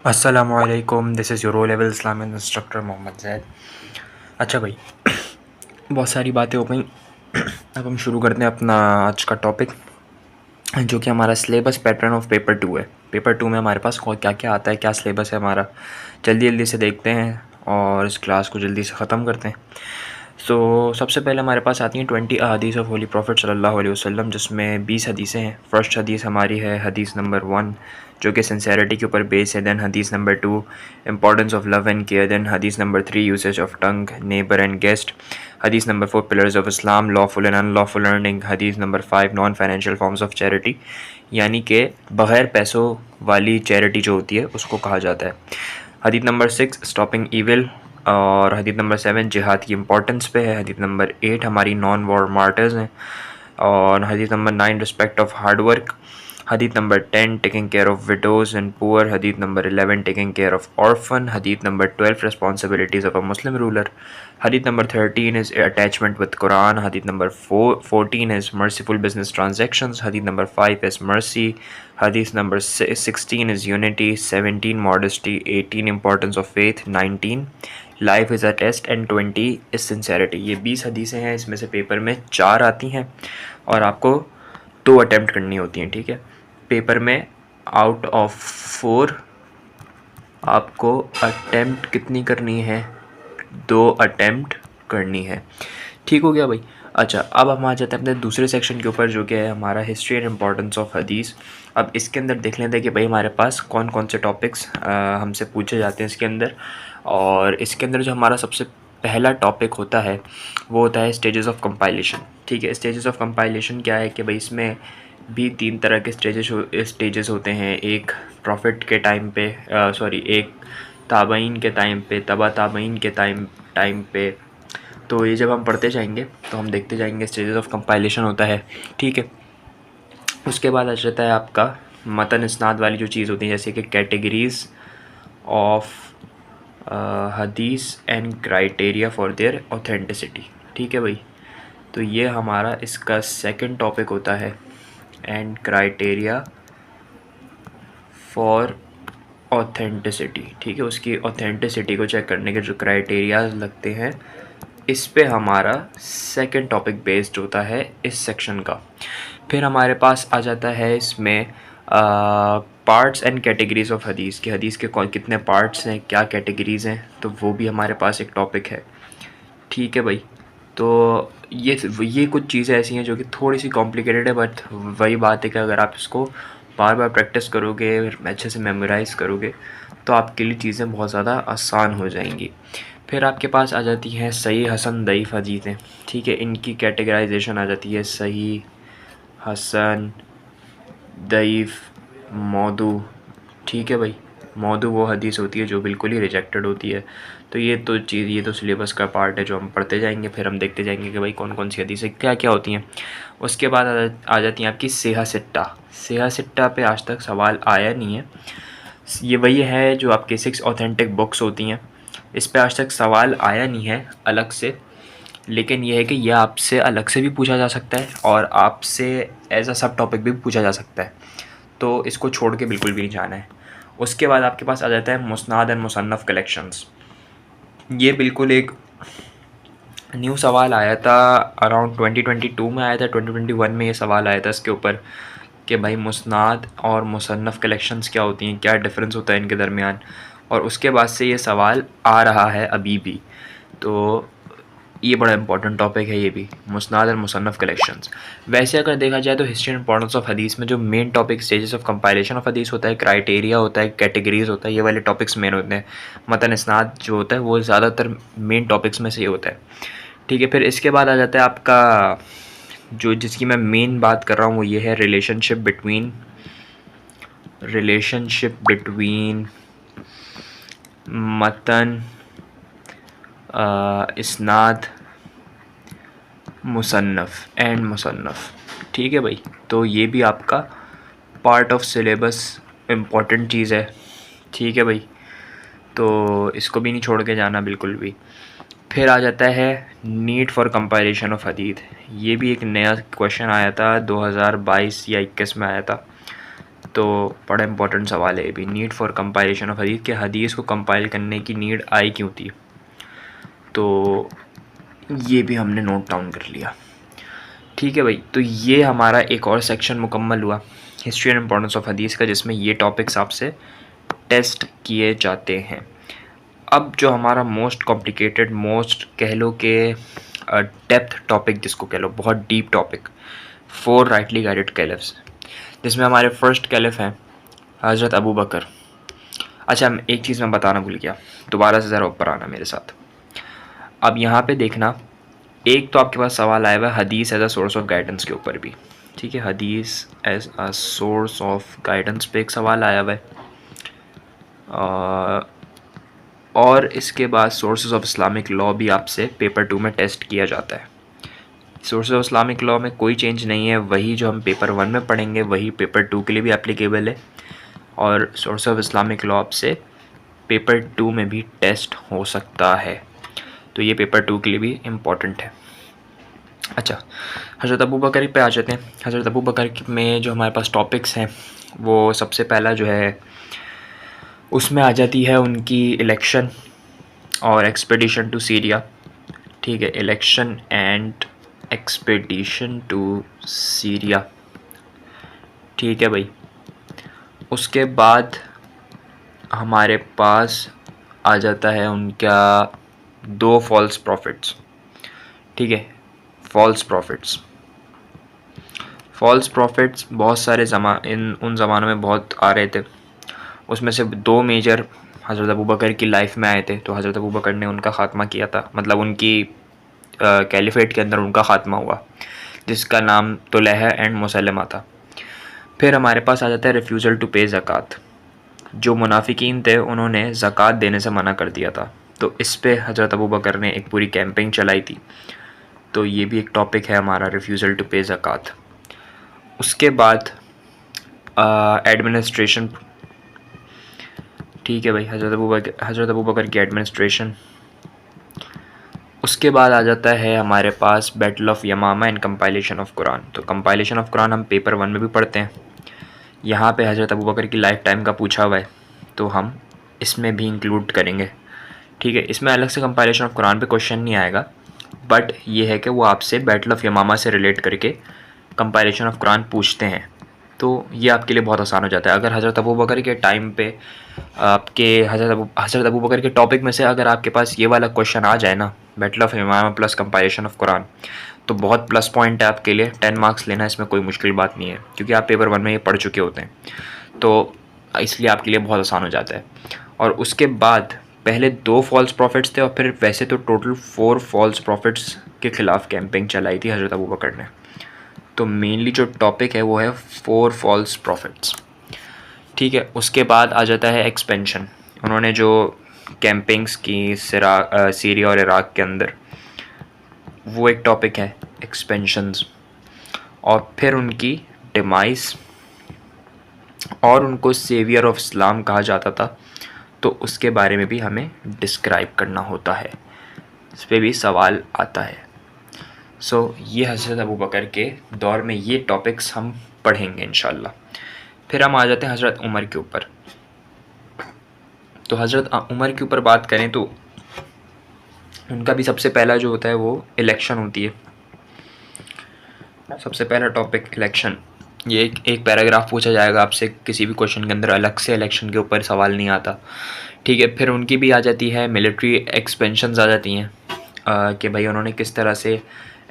अस्सलामुअलैकुम, this is your O level Islamic instructor Mohammad Zaid. अच्छा भाई, बहुत सारी बातें हो गई। अब हम शुरू करते हैं अपना आज का टॉपिक, जो कि हमारा सिलेबस पैटर्न ऑफ पेपर 2 है। पेपर 2 में हमारे पास क्या क्या आता है, क्या सिलेबस है हमारा, जल्दी जल्दी से देखते हैं और इस क्लास को जल्दी से ख़त्म करते हैं। सबसे पहले हमारे पास आती हैं 20 अहादीस ऑफ होली प्रॉफिट सल्लल्लाहु अलैहि वसल्लम, जिसमें 20 हदीसें हैं। फ़र्स्ट हदीस हमारी है हदीस नंबर 1, जो कि सिंसेरिटी के ऊपर बेस है। दैन हदीस number 2, importance of love and care. Then हदीस number 3, usage of tongue, neighbour and guest. हदीस number 4, pillars of Islam, lawful and unlawful earning. हदीस number 5, non financial forms of charity, यानी कि बग़ैर पैसों वाली चैरिटी जो होती है उसको कहा जाता है। हदीस नंबर 6, स्टॉपिंग ईविल। और हदीस नंबर 7 जिहाद की इंपॉर्टेंस पे है। हदीस नंबर 8 हमारी नॉन वॉर मार्टर्स हैं। और हदीस number 9 respect of hard work. हदीस number 10 taking care of widows and poor. हदीस number 11 taking care of orphan. हदीस number 12 responsibilities of a Muslim ruler. हदीस number 13 is attachment with Quran. हदीस number 14 is merciful business transactions. हदीस number 5 is mercy. हदीस number 16 is unity. 17 modesty. 18 importance of faith. 19 life is a test and 20 is sincerity. ये 20 हदीसें हैं, इसमें से paper में 4 आती हैं और आपको 2 अटैम्प्ट करनी होती हैं। ठीक है, पेपर में आउट ऑफ 4 आपको अटैम्प्ट कितनी करनी है, 2 अटैम्प्ट करनी है। ठीक हो गया भाई। अच्छा, अब हम आ जाते हैं अपने दूसरे सेक्शन के ऊपर, जो कि है हमारा हिस्ट्री एंड इम्पोर्टेंस ऑफ हदीस। अब इसके अंदर देख लेते हैं कि भाई हमारे पास कौन कौन से टॉपिक्स हमसे पूछे जाते हैं इसके अंदर। और इसके अंदर जो हमारा सबसे पहला टॉपिक होता है वो होता है स्टेजेस ऑफ कंपाइलेशन। ठीक है, स्टेजेस ऑफ कंपाइलेशन क्या है कि भाई इसमें भी 3 तरह के स्टेजेस होते हैं। एक प्रॉफिट के टाइम पे, एक ताबईन के टाइम पे, तबा ताबईन के टाइम पे। तो ये जब हम पढ़ते जाएंगे तो हम देखते जाएंगे स्टेजेस ऑफ कंपाइलेशन होता है। ठीक है, उसके बाद आ जाता है आपका मतन इस्नाद वाली जो चीज़ होती है, जैसे कि कैटेगरीज़ ऑफ हदीस and criteria for their authenticity. ठीक है भाई, तो ये हमारा इसका सेकंड टॉपिक होता है, एंड क्राइटेरिया फॉर ऑथेंटिसिटी। ठीक है, उसकी ऑथेंटिसिटी को चेक करने के जो क्राइटेरियाज लगते हैं, इस पे हमारा सेकंड टॉपिक बेस्ड होता है इस सेक्शन का। फिर हमारे पास आ जाता है इसमें पार्ट्स एंड कैटेगरीज ऑफ हदीस, के हदीस के कौन कितने पार्ट्स हैं, क्या कैटेगरीज़ हैं, तो वो भी हमारे पास एक टॉपिक है। ठीक है भाई, तो ये कुछ चीज़ें ऐसी हैं जो कि थोड़ी सी कॉम्प्लिकेटेड है, बट वही बात है कि अगर आप इसको बार बार प्रैक्टिस करोगे, अच्छे से मेमोराइज़ करोगे, तो आपके लिए चीज़ें बहुत ज़्यादा आसान हो जाएंगी। फिर आपके पास आ जाती हैं सही, हसन, दईफ़ हदीसें। ठीक है, इनकी कैटेगराइजेशन आ जाती है सही, हसन, दईफ़, मौदू। ठीक है भाई, मौदू वो हदीस होती है जो बिल्कुल ही रिजेक्टेड होती है। तो ये तो सिलेबस का पार्ट है जो हम पढ़ते जाएंगे, फिर हम देखते जाएंगे कि भाई कौन कौन सी हदीसें क्या क्या होती हैं। उसके बाद आ जाती हैं आपकी सेहा सिट्टा। सेहा सिट्टा पे आज तक सवाल आया नहीं है। ये वही है जो आपके 6 ऑथेंटिक बुक्स होती हैं, इस पे आज तक सवाल आया नहीं है अलग से। लेकिन यह है कि यह आपसे अलग से भी पूछा जा सकता है और आपसे एज अ सब टॉपिक भी पूछा जा सकता है, तो इसको छोड़ के बिल्कुल भी नहीं जाना है। उसके बाद आपके पास आ जाता है मुस्नाद एंड मुसन्नफ़ कलेक्शंस। ये बिल्कुल एक न्यू सवाल आया था, अराउंड 2022 में आया था, 2021 में ये सवाल आया था इसके ऊपर कि भाई मुस्नाद और मुसन्नफ़ कलेक्शंस क्या होती हैं, क्या डिफरेंस होता है इनके दरमियान। और उसके बाद से ये सवाल आ रहा है अभी भी। तो ये बड़ा इंपॉर्टेंट टॉपिक है ये भी, मुस्नाद और मुसन्नफ़ कलेक्शंस। वैसे अगर देखा जाए तो हिस्ट्री एंड इंपॉर्टेंस ऑफ हदीस में जो main topic stages of compilation of हदीस होता है, क्राइटेरिया होता है, कैटेगरीज होता है, ये वाले टॉपिक्स मेन होते हैं। मतन इस्नाद जो होता है वो ज़्यादातर मेन टॉपिक्स में से ही होता है। ठीक है, फिर इसके बाद आ जाता है आपका जो जिसकी मैं मेन बात कर रहा हूँ वो ये है रिलेशनशिप बिटवीन मतन, इस्नाद, मुसन्नफ़ एंड मुसन्नफ़। ठीक है भाई, तो ये भी आपका पार्ट ऑफ सिलेबस इम्पॉर्टेंट चीज़ है। ठीक है भाई, तो इसको भी नहीं छोड़ के जाना बिल्कुल भी। फिर आ जाता है नीड फॉर कंपाइलेशन ऑफ हदीस। ये भी एक नया क्वेश्चन आया था, 2022 या 21 में आया था। तो बड़ा इंपॉर्टेंट सवाल है ये भी, नीड फॉर कंपाइलेशन ऑफ हदीस, के हदीस को कंपाइल करने की नीड आई क्यों थी। तो ये भी हमने नोट डाउन कर लिया। ठीक है भाई, तो ये हमारा एक और सेक्शन मुकम्मल हुआ हिस्ट्री एंड इम्पोर्टेंस ऑफ हदीस का, जिसमें ये टॉपिक्स आपसे टेस्ट किए जाते हैं। अब जो हमारा मोस्ट कॉम्प्लिकेटेड, मोस्ट कह लो कि डेप्थ टॉपिक जिसको कह लो, बहुत deep topic, 4 rightly guided caliphs, जिसमें हमारे फर्स्ट कैलिफ हैं हज़रत अबू बकर। अच्छा, एक चीज़ मैं बताना भूल गया, दोबारा से ज़रा ऊपर आना मेरे साथ। अब यहाँ पे देखना, एक तो आपके पास सवाल आया हुआ है हदीस as a source of guidance के ऊपर भी। ठीक है, हदीस as a source of guidance पे एक सवाल आया हुआ है, और इसके बाद सोर्सेज ऑफ इस्लामिक लॉ भी आपसे पेपर 2 में टेस्ट किया जाता है। सोर्सेज ऑफ इस्लामिक लॉ में कोई चेंज नहीं है, वही जो हम पेपर 1 में पढ़ेंगे वही पेपर 2 के लिए भी एप्लीकेबल है, और सोर्स ऑफ इस्लामिक लॉ आपसे पेपर 2 में भी टेस्ट हो सकता है, तो ये पेपर 2 के लिए भी इम्पॉर्टेंट है। अच्छा, हज़रत अबू बकर पे आ जाते हैं। हज़रत अबू बकर में जो हमारे पास टॉपिक्स हैं, वो सबसे पहला जो है उसमें आ जाती है उनकी इलेक्शन और एक्सपेडिशन टू सीरिया। ठीक है, election and expedition to Syria. ठीक है भाई, उसके बाद हमारे पास आ जाता है उनका 2 फॉल्स प्रॉफिट्स। ठीक है, फॉल्स प्रॉफिट्स बहुत सारे उन ज़मानों में बहुत आ रहे थे, उसमें से 2 मेजर हज़रत अबू बकर की लाइफ में आए थे, तो हज़रत अबू बकर ने उनका ख़ात्मा किया था, मतलब उनकी कैलिफेट के अंदर उनका ख़ात्मा हुआ, जिसका नाम तुलैहा एंड मुसलमा था। फिर हमारे पास आ जाता है रिफ्यूज़ल टू पे ज़कात। जो मुनाफिकीन थे उन्होंने ज़कात देने से मना कर दिया था, तो इस पे हज़रत अबू बकर ने एक पूरी कैंपेन चलाई थी, तो ये भी एक टॉपिक है हमारा, रिफ्यूज़ल टू पे ज़कात। उसके बाद एडमिनिस्ट्रेशन। ठीक है भाई, हज़रत अबू बकर की एडमिनिस्ट्रेशन। उसके बाद आ जाता है हमारे पास battle of Yamama and compilation of Quran. तो कंपाइलेशन ऑफ कुरान हम पेपर 1 में भी पढ़ते हैं, यहाँ पे हज़रत अबू बकर की लाइफ टाइम का पूछा हुआ है, तो हम इसमें भी इंक्लूड करेंगे। ठीक है, इसमें अलग से कंपाइलेशन ऑफ कुरान पे क्वेश्चन नहीं आएगा, बट ये है कि वो आपसे बैटल ऑफ यमामा से रिलेट करके कंपाइलेशन ऑफ कुरान पूछते हैं, तो ये आपके लिए बहुत आसान हो जाता है। अगर हज़रत अबू बकर के टाइम पे आपके हज़रत अबू बकर के टॉपिक में से अगर आपके पास ये वाला क्वेश्चन आ जाए ना, battle of Yamama plus compilation of Quran, तो बहुत प्लस पॉइंट है आपके लिए। 10 मार्क्स लेना इसमें कोई मुश्किल बात नहीं है, क्योंकि आप पेपर 1 में ये पढ़ चुके होते हैं, तो इसलिए आपके लिए बहुत आसान हो जाता है। और उसके बाद पहले 2 फॉल्स प्रॉफिट्स थे, और फिर वैसे तो टोटल 4 फॉल्स प्रॉफिट्स के ख़िलाफ़ कैंपेन चलाई थी हज़रत अबू बकर ने। तो मेनली जो टॉपिक है वो है 4 फॉल्स प्रॉफिट्स। ठीक है, उसके बाद आ जाता है एक्सपेंशन। उन्होंने जो कैंपेन्स की सीरिया और इराक़ के अंदर, वो एक टॉपिक है एक्सपेंशंस। और फिर उनकी डिमाइस, और उनको सेवियर ऑफ इस्लाम कहा जाता था, तो उसके बारे में भी हमें डिस्क्राइब करना होता है, इस पर भी सवाल आता है। सो ये हज़रत अबू बकर के दौर में ये टॉपिक्स हम पढ़ेंगे इंशाल्लाह। फिर हम आ जाते हैं हज़रत उमर के ऊपर। तो हज़रत उमर के ऊपर बात करें तो उनका भी सबसे पहला जो होता है वो इलेक्शन होती है। सबसे पहला टॉपिक इलेक्शन। ये एक पैराग्राफ पूछा जाएगा आपसे किसी भी क्वेश्चन के अंदर, अलग से इलेक्शन के ऊपर सवाल नहीं आता। ठीक है, फिर उनकी भी आ जाती है मिलिट्री एक्सपेंशंस आ जाती हैं, कि भाई उन्होंने किस तरह से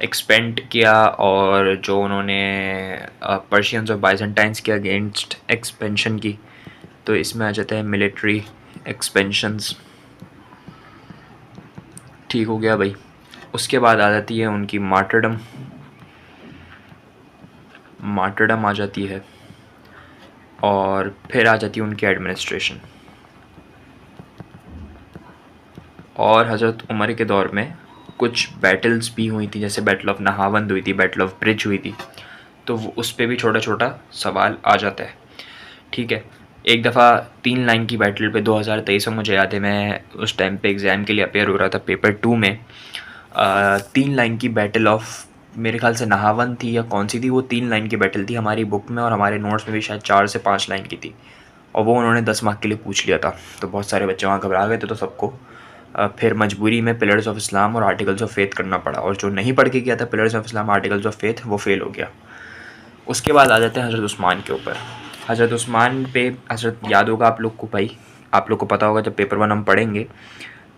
एक्सपेंड किया, और जो उन्होंने पर्शियंस और बाइजेंटाइंस के अगेंस्ट एक्सपेंशन की, तो इसमें आ जाता है मिलिट्री एक्सपेंशंस। ठीक हो गया भाई। उसके बाद आ जाती है उनकी मार्टरडम आ जाती है, और फिर आ जाती है उनकी एडमिनिस्ट्रेशन। और हज़रत उमर के दौर में कुछ बैटल्स भी हुई थी, जैसे बैटल ऑफ नहावंद हुई थी, बैटल ऑफ ब्रिज हुई थी, तो उस पर भी छोटा छोटा सवाल आ जाता है। ठीक है, एक दफ़ा 3 लाइन की बैटल पे 2023 में, मुझे याद है मैं उस टाइम पे एग्ज़ाम के लिए अपेयर हो रहा था पेपर 2 में, 3 लाइन की बैटल ऑफ मेरे ख्याल से नहावन थी या कौन सी थी, वो 3 लाइन की बैटल थी हमारी बुक में, और हमारे नोट्स में भी शायद 4 से 5 लाइन की थी, और वो उन्होंने 10 मार्क के लिए पूछ लिया था। तो बहुत सारे बच्चे वहाँ घबरा गए थे, तो सबको फिर मजबूरी में पिलर्स ऑफ इस्लाम और आर्टिकल्स ऑफ फेथ करना पड़ा, और जो नहीं पढ़ के किया था pillars of Islam articles of faith, वो फेल हो गया। उसके बाद आ जाते हैं हज़रत उस्मान के ऊपर। हज़रत उस्मान पे हज़रत याद होगा आप लोग को भाई, आप लोग को पता होगा जब पेपर 1 हम पढ़ेंगे,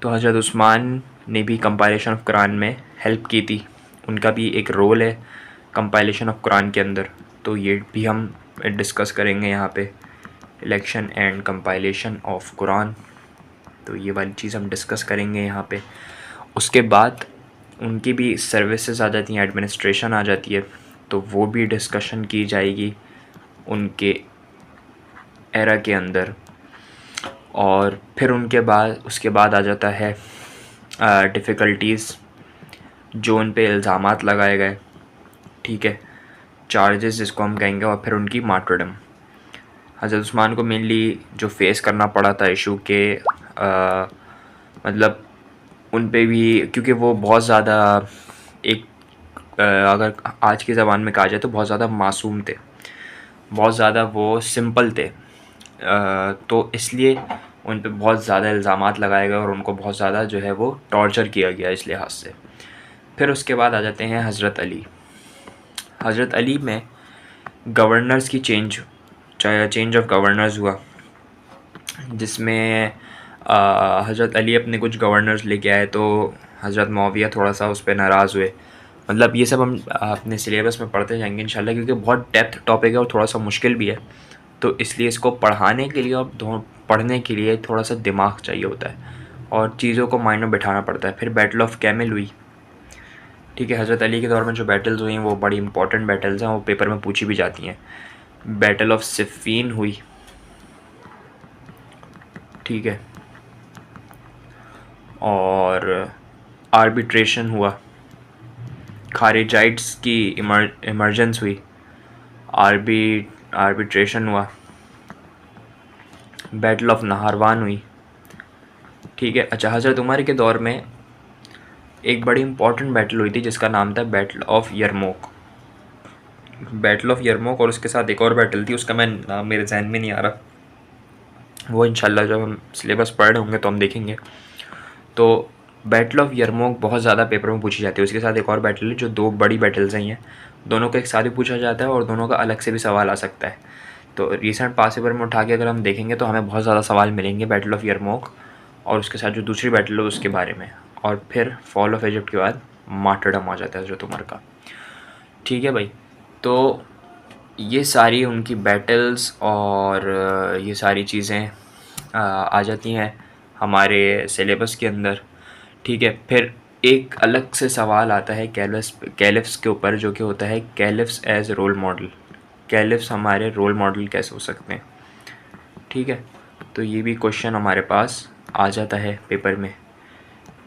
तो हज़रत उस्मान ने भी कंपाइलेशन ऑफ कुरान में हेल्प की थी, उनका भी एक रोल है कंपाइलेशन ऑफ कुरान के अंदर, तो ये भी हम डिस्कस करेंगे यहाँ पे, election and compilation of Quran, तो ये वाली चीज़ हम डिस्कस करेंगे यहाँ पे। उसके बाद उनकी भी सर्विसेज आ जाती हैं, एडमिनिस्ट्रेशन आ जाती है, तो वो भी डिस्कशन की जाएगी उनके एरा के अंदर। और फिर उसके बाद आ जाता है डिफ़िकल्टीज़ जो उन पे इल्ज़ामात लगाए गए, ठीक है, चार्जेस जिसको हम कहेंगे, और फिर उनकी मार्टरडम। हज़रत उस्मान को मेनली जो फेस करना पड़ा था इशू के मतलब उन पे भी, क्योंकि वो बहुत ज़्यादा एक अगर आज की ज़बान में कहा जाए तो बहुत ज़्यादा मासूम थे, बहुत ज़्यादा वो सिंपल थे, तो इसलिए उन पे बहुत ज़्यादा इल्ज़ामात लगाए गए और उनको बहुत ज़्यादा जो है वो टॉर्चर किया गया इस लिहाज से। फिर उसके बाद आ जाते हैं हज़रत अली। हज़रत अली में गवर्नर्स की चेंज ऑफ गवर्नर्स हुआ, जिसमें हज़रत अली अपने कुछ गवर्नर्स लेके आए, तो हज़रत मुआविया थोड़ा सा उस पर नाराज़ हुए। मतलब ये सब हम अपने सिलेबस में पढ़ते जाएंगे इंशाल्लाह, क्योंकि बहुत डेप्थ टॉपिक है और थोड़ा सा मुश्किल भी है, तो इसलिए इसको पढ़ाने के लिए और पढ़ने के लिए थोड़ा सा दिमाग चाहिए होता है और चीज़ों को माइंड में बिठाना पड़ता है। फिर बैटल ऑफ कैमल हुई, ठीक है, हज़रत अली के दौर में जो बैटल्स हुई हैं वो बड़ी इंपॉर्टेंट बैटल्स हैं, वो पेपर में पूछी भी जाती हैं। बैटल ऑफ सिफ़ीन हुई, ठीक है, और आर्बिट्रेशन हुआ, खारिजाइट्स की इमरजेंस हुई, आर्बिट्रेशन हुआ, बैटल ऑफ नहारवान हुई, ठीक है। अच्छा, हज़रत उमर के दौर में एक बड़ी इंपॉर्टेंट बैटल हुई थी जिसका नाम था बैटल ऑफ यरमूक। बैटल ऑफ यरमूक और उसके साथ एक और बैटल थी, उसका मैं नाम मेरे जहन में नहीं आ रहा, वो इंशाल्लाह जब हम सिलेबस पढ़ रहे होंगे तो हम देखेंगे। तो बैटल ऑफ यरमूक बहुत ज़्यादा पेपर में पूछी जाती है, उसके साथ एक और बैटल है जो दो बड़ी बैटल्स हैं, ये दोनों को एक साथ ही पूछा जाता है और दोनों का अलग से भी सवाल आ सकता है। तो रिसेंट पास पेपर में उठा के अगर हम देखेंगे तो हमें बहुत ज़्यादा सवाल मिलेंगे बैटल ऑफ यरमूक और उसके साथ जो दूसरी बैटल है उसके बारे में। और फिर फॉल ऑफ इजिप्ट के बाद मार्टरडम आ जाता है हज़रत उमर का, ठीक है भाई। तो ये सारी उनकी बैटल्स और ये सारी चीज़ें आ जाती हैं हमारे सिलेबस के अंदर, ठीक है। फिर एक अलग से सवाल आता है कैलिफ्स के ऊपर, जो कि होता है caliphs as role model. Caliphs हमारे रोल मॉडल कैसे हो सकते हैं, ठीक है। तो ये भी क्वेश्चन हमारे पास आ जाता है पेपर में,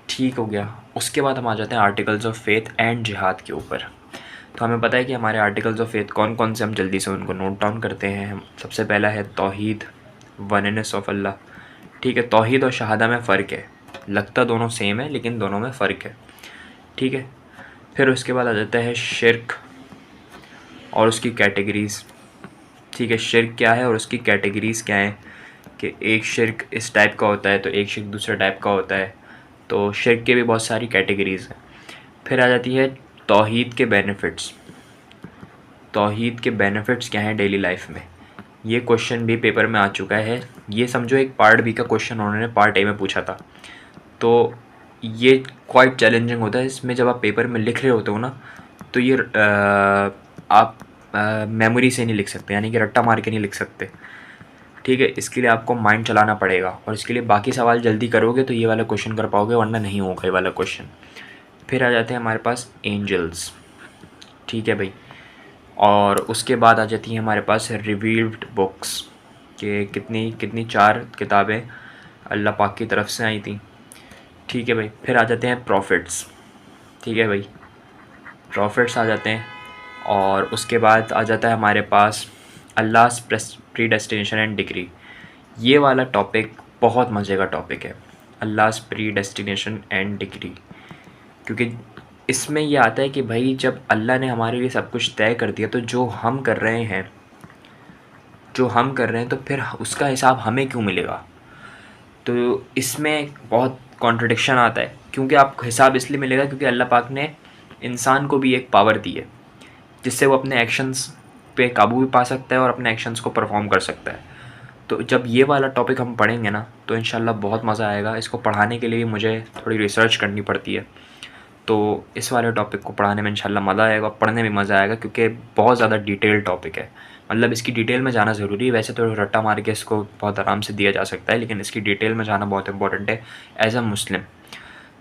ठीक हो गया। उसके बाद हम आ जाते हैं आर्टिकल्स ऑफ फेथ एंड जिहाद के ऊपर। तो हमें पता है कि हमारे आर्टिकल्स ऑफ फेथ कौन कौन से, हम जल्दी से उनको नोट डाउन करते हैं। सबसे पहला है तौहीद, वननेस ऑफ अल्लाह, ठीक है। तौहीद और शहादा में फ़र्क है, लगता दोनों सेम है लेकिन दोनों में फ़र्क है, ठीक है। फिर उसके बाद आ जाता है शिर्क और उसकी कैटेगरीज़, ठीक है। शिर्क क्या है और उसकी कैटेगरीज़ क्या हैं, कि एक शिर्क इस टाइप का होता है तो एक शिर्क दूसरे टाइप का होता है, तो शिर्क के भी बहुत सारी कैटेगरीज़ हैं। फिर आ जाती है तौहीद के बेनिफिट्स। तौहीद के बेनिफिट्स क्या हैं डेली लाइफ में, ये क्वेश्चन भी पेपर में आ चुका है। ये समझो एक पार्ट बी का क्वेश्चन उन्होंने पार्ट ए में पूछा था, तो ये क्वाइट चैलेंजिंग होता है। इसमें जब आप पेपर में लिख रहे होते हो ना, तो ये आप मेमोरी से नहीं लिख सकते, यानी कि रट्टा मार के नहीं लिख सकते, ठीक है। इसके लिए आपको माइंड चलाना पड़ेगा और इसके लिए बाकी सवाल जल्दी करोगे तो ये वाला क्वेश्चन कर पाओगे, वरना नहीं होगा ये वाला क्वेश्चन। फिर आ जाते हैं हमारे पास एंजल्स, ठीक है भाई। और उसके बाद आ जाती हैं हमारे पास रिवील्ड बुक्स, के कितनी 4 किताबें अल्लाह पाक की तरफ से आई थी, ठीक है भाई। फिर आ जाते हैं प्रॉफिट्स, ठीक है भाई, प्रॉफिट्स आ जाते हैं। और उसके बाद आ जाता है हमारे पास अल्लाह's प्रीडेस्टिनेशन एंड डिक्री। ये वाला टॉपिक बहुत मज़े का टॉपिक है, अल्लाह's प्रीडेस्टिनेशन एंड डिक्री, क्योंकि इसमें ये आता है कि भाई जब अल्लाह ने हमारे लिए सब कुछ तय कर दिया, तो जो हम कर रहे हैं तो फिर उसका हिसाब हमें क्यों मिलेगा? तो इसमें बहुत कॉन्ट्रडिक्शन आता है, क्योंकि आपको हिसाब इसलिए मिलेगा क्योंकि अल्लाह पाक ने इंसान को भी एक पावर दी है जिससे वो अपने एक्शंस पे काबू भी पा सकता है और अपने एक्शंस को परफॉर्म कर सकता है। तो जब ये वाला टॉपिक हम पढ़ेंगे ना, तो इंशाल्लाह बहुत मज़ा आएगा। इसको पढ़ाने के लिए भी मुझे थोड़ी रिसर्च करनी पड़ती है, तो इस वाले टॉपिक को पढ़ाने में इंशाल्लाह मज़ा आएगा, पढ़ने में मज़ा आएगा, क्योंकि बहुत ज़्यादा डिटेल टॉपिक है। मतलब इसकी डिटेल में जाना ज़रूरी है। वैसे तो रट्टा मार के इसको बहुत आराम से दिया जा सकता है, लेकिन इसकी डिटेल में जाना बहुत इंपॉर्टेंट है एज अ मुस्लिम।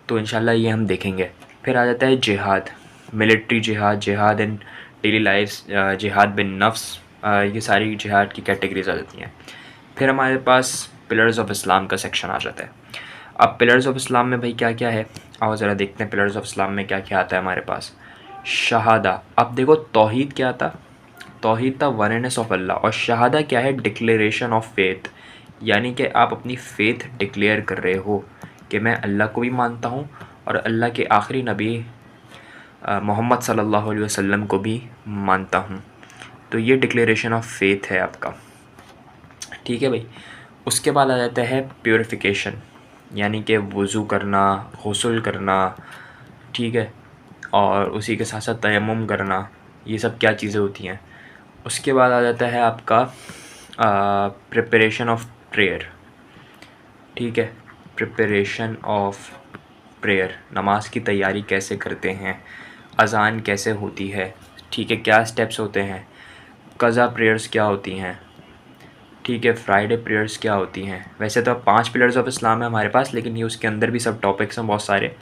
तो इंशाल्लाह ये हम देखेंगे। फिर आ जाता है जिहाद, मिलिट्री जिहाद, जिहाद इन डेली लाइफ, जिहाद बिन नफ्स, ये सारी जिहाद की कैटेगरीज आ जाती हैं। फिर हमारे पास पिलर्स ऑफ इस्लाम का सेक्शन आ जाता है। अब पिलर्स ऑफ इस्लाम में भाई क्या क्या है, आओ ज़रा देखते हैं पिलर्स ऑफ इस्लाम में क्या क्या आता है हमारे पास। शहादा, अब देखो तौहीद क्या था? तौहीद था वननेस ऑफ अल्लाह, और शहादा क्या है? डिक्लेरेशन ऑफ फेथ, यानी कि आप अपनी फ़ेथ डिक्लेयर कर रहे हो कि मैं अल्लाह को भी मानता हूँ और अल्लाह के आखिरी नबी मोहम्मद सल्लल्लाहु अलैहि वसल्लम को भी मानता हूँ। तो ये डिक्लेरेशन ऑफ फेथ है आपका, ठीक है भाई। उसके बाद आ जाता है प्योरिफिकेशन, यानी कि वज़ू करना, गुस्ल करना, ठीक है, और उसी के साथ साथ तयम्मुम करना, ये सब क्या चीज़ें होती हैं। उसके बाद आ जाता है आपका प्रिपरेशन ऑफ प्रेयर, ठीक है, प्रिपरेशन ऑफ प्रेयर, नमाज की तैयारी कैसे करते हैं, अज़ान कैसे होती है, ठीक है, क्या स्टेप्स होते हैं, कज़ा प्रेयर्स क्या होती हैं, ठीक है, फ्राइडे प्रेयर्स क्या होती हैं। वैसे तो 5 पिलर्स ऑफ इस्लाम है हमारे पास, लेकिन ये उसके अंदर भी सब टॉपिक्स हैं बहुत सारे,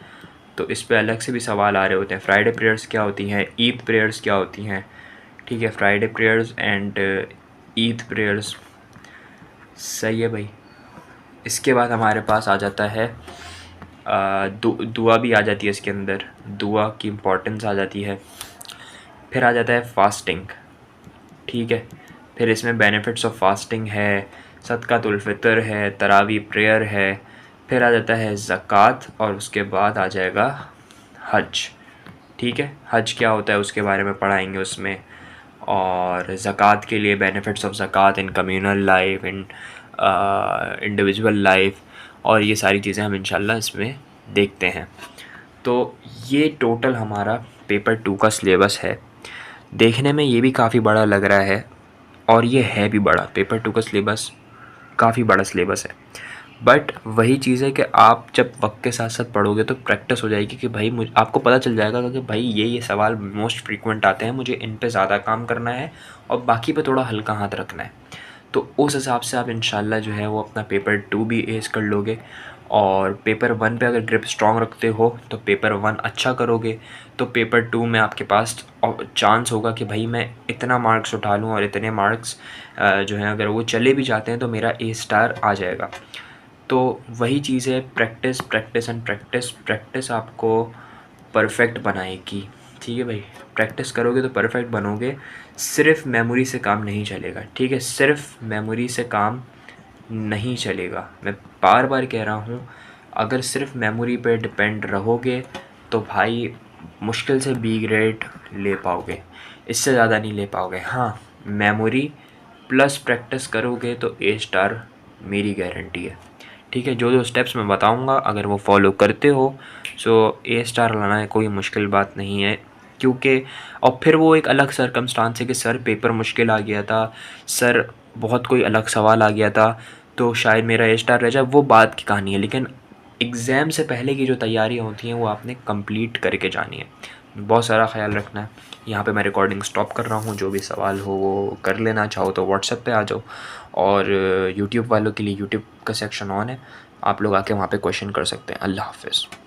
तो इस पे अलग से भी सवाल आ रहे होते हैं। फ्राइडे प्रेयर्स क्या होती हैं, ईद प्रेयर्स क्या होती हैं, ठीक है, Friday prayers and Eid prayers, सही है भाई। इसके बाद हमारे पास आ जाता है दुआ भी आ जाती है इसके अंदर, दुआ की इम्पोर्टेंस आ जाती है। फिर आ जाता है फास्टिंग, ठीक है, फिर इसमें बेनिफिट्स ऑफ फास्टिंग है, सदक़ातुल फ़ितर है, तरावी प्रेयर है, फिर आ जाता है ज़कात, और उसके बाद आ जाएगा हज, ठीक है। हज क्या होता है उसके बारे में पढ़ाएंगे उसमें, और ज़कात के लिए बेनिफिट्स ऑफ ज़कात in communal life, in individual life, और ये सारी चीज़ें हम इंशाल्लाह इसमें देखते हैं। तो ये टोटल हमारा पेपर 2 का सिलेबस है। देखने में ये भी काफ़ी बड़ा लग रहा है, और ये है भी बड़ा। पेपर 2 का सिलेबस काफ़ी बड़ा सिलेबस है, बट वही चीज़ है कि आप जब वक्त के साथ साथ पढ़ोगे तो प्रैक्टिस हो जाएगी कि भाई आपको पता चल जाएगा कि भाई ये सवाल मोस्ट फ्रीक्वेंट आते हैं, मुझे इन पे ज़्यादा काम करना है और बाकी पे थोड़ा हल्का हाथ रखना है। तो उस हिसाब से आप इंशाल्लाह जो है वो अपना पेपर 2 भी एस कर लोगे, और पेपर 1 पे अगर ग्रिप स्ट्रॉन्ग रखते हो तो पेपर 1 अच्छा करोगे, तो पेपर 2 में आपके पास चांस होगा कि भाई मैं इतना मार्क्स उठा लूँ, और इतने मार्क्स जो हैं अगर वो चले भी जाते हैं तो मेरा A* आ जाएगा। तो वही चीज़ है, practice practice and practice. Practice आपको परफेक्ट बनाएगी, ठीक है भाई। प्रैक्टिस करोगे तो परफेक्ट बनोगे। सिर्फ़ मेमोरी से काम नहीं चलेगा, ठीक है, सिर्फ़ मेमोरी से काम नहीं चलेगा। मैं बार बार कह रहा हूँ, अगर सिर्फ़ मेमोरी पे डिपेंड रहोगे तो भाई मुश्किल से B ग्रेड ले पाओगे, इससे ज़्यादा नहीं ले पाओगे। हाँ, मेमोरी प्लस प्रैक्टिस करोगे तो A* मेरी गारंटी है, ठीक है। जो जो स्टेप्स मैं बताऊंगा अगर वो फॉलो करते हो सो A* लाना है कोई मुश्किल बात नहीं है, क्योंकि और फिर वो एक अलग सर्कमस्टांस है कि सर पेपर मुश्किल आ गया था, सर बहुत कोई अलग सवाल आ गया था, तो शायद मेरा A* रह जाए, वो बात की कहानी है। लेकिन एग्ज़ाम से पहले की जो तैयारियाँ होती हैं वो आपने कंप्लीट करके जानी है। बहुत सारा ख्याल रखना है। यहाँ पे मैं रिकॉर्डिंग स्टॉप कर रहा हूँ, जो भी सवाल हो वो कर लेना, चाहो तो व्हाट्सएप पे आ जाओ, और यूट्यूब वालों के लिए यूट्यूब का सेक्शन ऑन है, आप लोग आके वहाँ पे क्वेश्चन कर सकते हैं। अल्लाह हाफ़िज़।